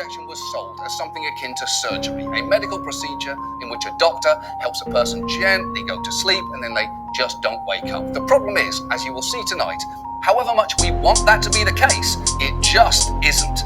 injection was sold as something akin to surgery, a medical procedure in which a doctor helps a person gently go to sleep and then they just don't wake up. The problem is, as you will see tonight, however much we want that to be the case, it just isn't.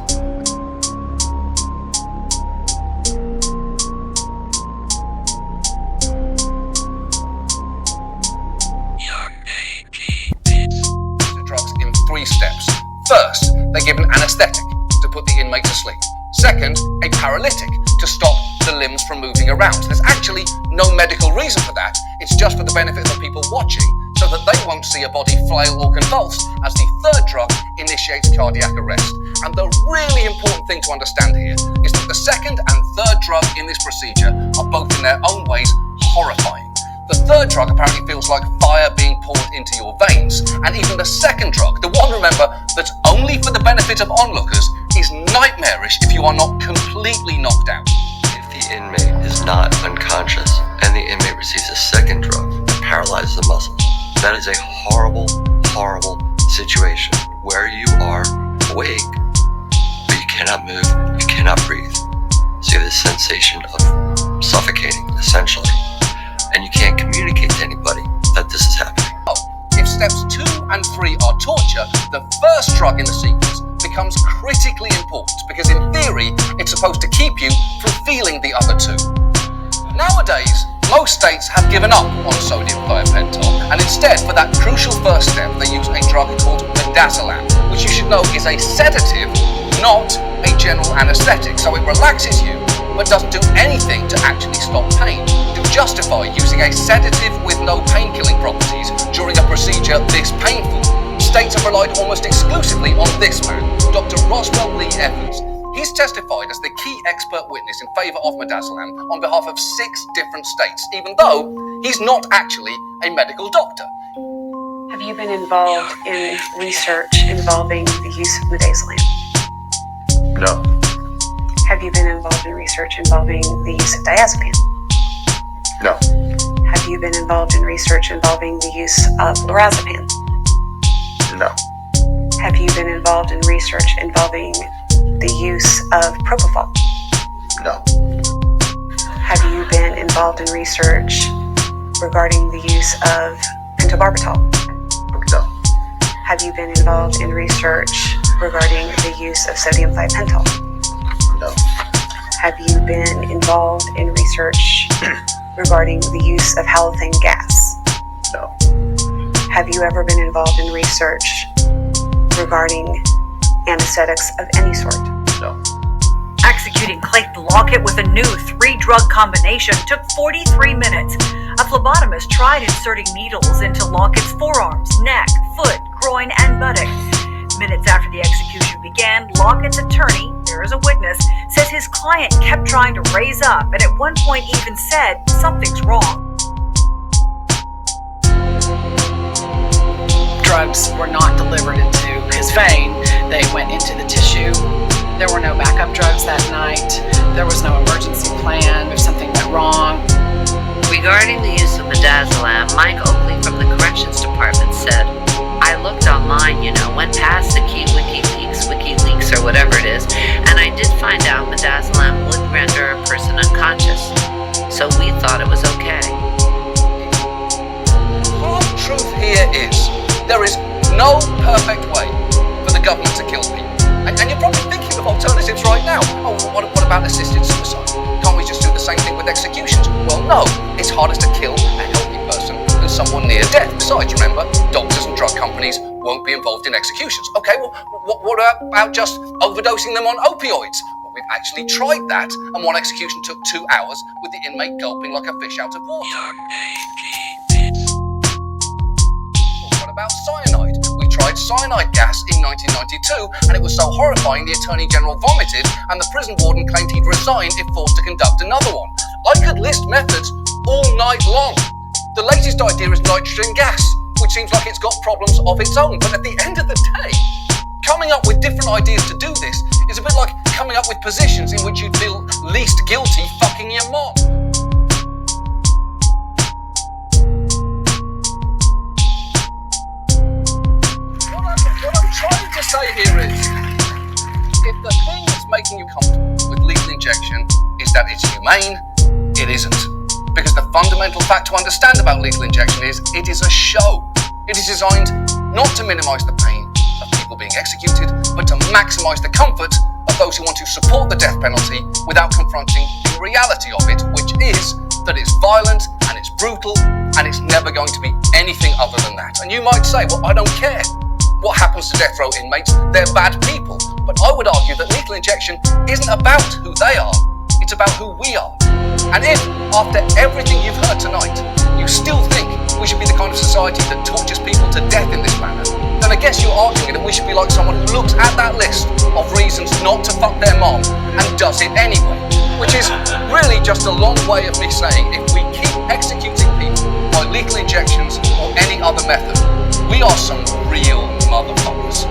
Drugs in 3 steps. First, they give an anesthetic to put the inmate to sleep. Second, a paralytic to stop the limbs from moving around. There's actually no medical reason for that. It's just for the benefit of the people watching, so that they won't see a body flail or convulse as the third drug initiates cardiac arrest. And the really important thing to understand here is that the second and third drug in this procedure are both in their own ways horrifying. The third drug apparently feels like fire being poured into your veins, and even the second drug, the one, remember, that's only for the benefit of onlookers, is nightmarish if you are not completely knocked out. If the inmate is not unconscious and the inmate receives a second drug that paralyzes the muscles, that is a horrible, horrible situation where you are awake, but you cannot move, you cannot breathe. So you have this sensation of suffocating, essentially. And you can't communicate to anybody that this is happening. If steps 2 and 3 are torture, the first drug in the sequence becomes critically important because in theory, it's supposed to keep you from feeling the other 2. Nowadays, most states have given up on sodium thiopental, and instead, for that crucial first step, they use a drug called midazolam, which you should know is a sedative, not a general anesthetic. So it relaxes you, but doesn't do anything to actually stop pain. To justify using a sedative with no pain-killing properties during a procedure this painful, states have relied almost exclusively on this man, Dr. Roswell Lee Evans. He's testified as the key expert witness in favour of midazolam on behalf of 6 different states, even though he's not actually a medical doctor. Have you been involved in research involving the use of midazolam? No. Have you been involved in research involving the use of diazepam? No. Have you been involved in research involving the use of lorazepam? No. Have you been involved in research involving the use of propofol? No. Have you been involved in research regarding the use of pentobarbital? No. Have you been involved in research regarding the use of sodium thiopental? No. Have you been involved in research regarding the use of halothane gas? No. Have you ever been involved in research regarding anesthetics of any sort? No. Executing Clayton Lockett with a new 3-drug combination took 43 minutes. A phlebotomist tried inserting needles into Lockett's forearms, neck, foot, groin, and buttock. Minutes after the execution began, Lockett's attorney, there is a witness, says his client kept trying to raise up and at one point even said something's wrong. Drugs were not delivered into his vein. They went into the tissue. There were no backup drugs that night. There was no emergency plan if something went wrong. Regarding the use of midazolam, Mike Oakley from the Corrections Department said, I looked online, went past the key WikiLeaks or whatever it is, and I did find out midazolam would render a person unconscious. So we thought it was okay. The hard truth here is, there is no perfect way for the government to kill people. And you're probably thinking of alternatives right now. Oh, what about assisted suicide? Can't we just do the same thing with executions? Well, no. It's harder to kill a healthy person than someone near death. Besides, remember, doctors and drug companies won't be involved in executions. Okay, well, what about just overdosing them on opioids? Well, we've actually tried that, and one execution took 2 hours with the inmate gulping like a fish out of water. What about cyanide? We tried cyanide gas in 1992, and it was so horrifying the Attorney General vomited, and the prison warden claimed he'd resign if forced to conduct another one. I could list methods all night long. The latest idea is nitrogen gas, which seems like it's got problems of its own. But at the end of the day, coming up with different ideas to do this is a bit like coming up with positions in which you'd feel least guilty fucking your mom. What I'm trying to say here is, if the thing that's making making you comfortable with lethal injection is that it's humane, it isn't. Because the fundamental fact to understand about lethal injection is it is a show. It is designed not to minimize the pain of people being executed, but to maximize the comfort of those who want to support the death penalty without confronting the reality of it, which is that it's violent and it's brutal and it's never going to be anything other than that. And you might say, well, I don't care what happens to death row inmates, they're bad people. But I would argue that lethal injection isn't about who they are, it's about who we are. And if, after everything you've heard tonight, you still think we should be the kind of society that tortures people to death in this manner, then I guess you're arguing that we should be like someone who looks at that list of reasons not to fuck their mom and does it anyway. Which is really just a long way of me saying if we keep executing people by lethal injections or any other method, we are some real motherfuckers.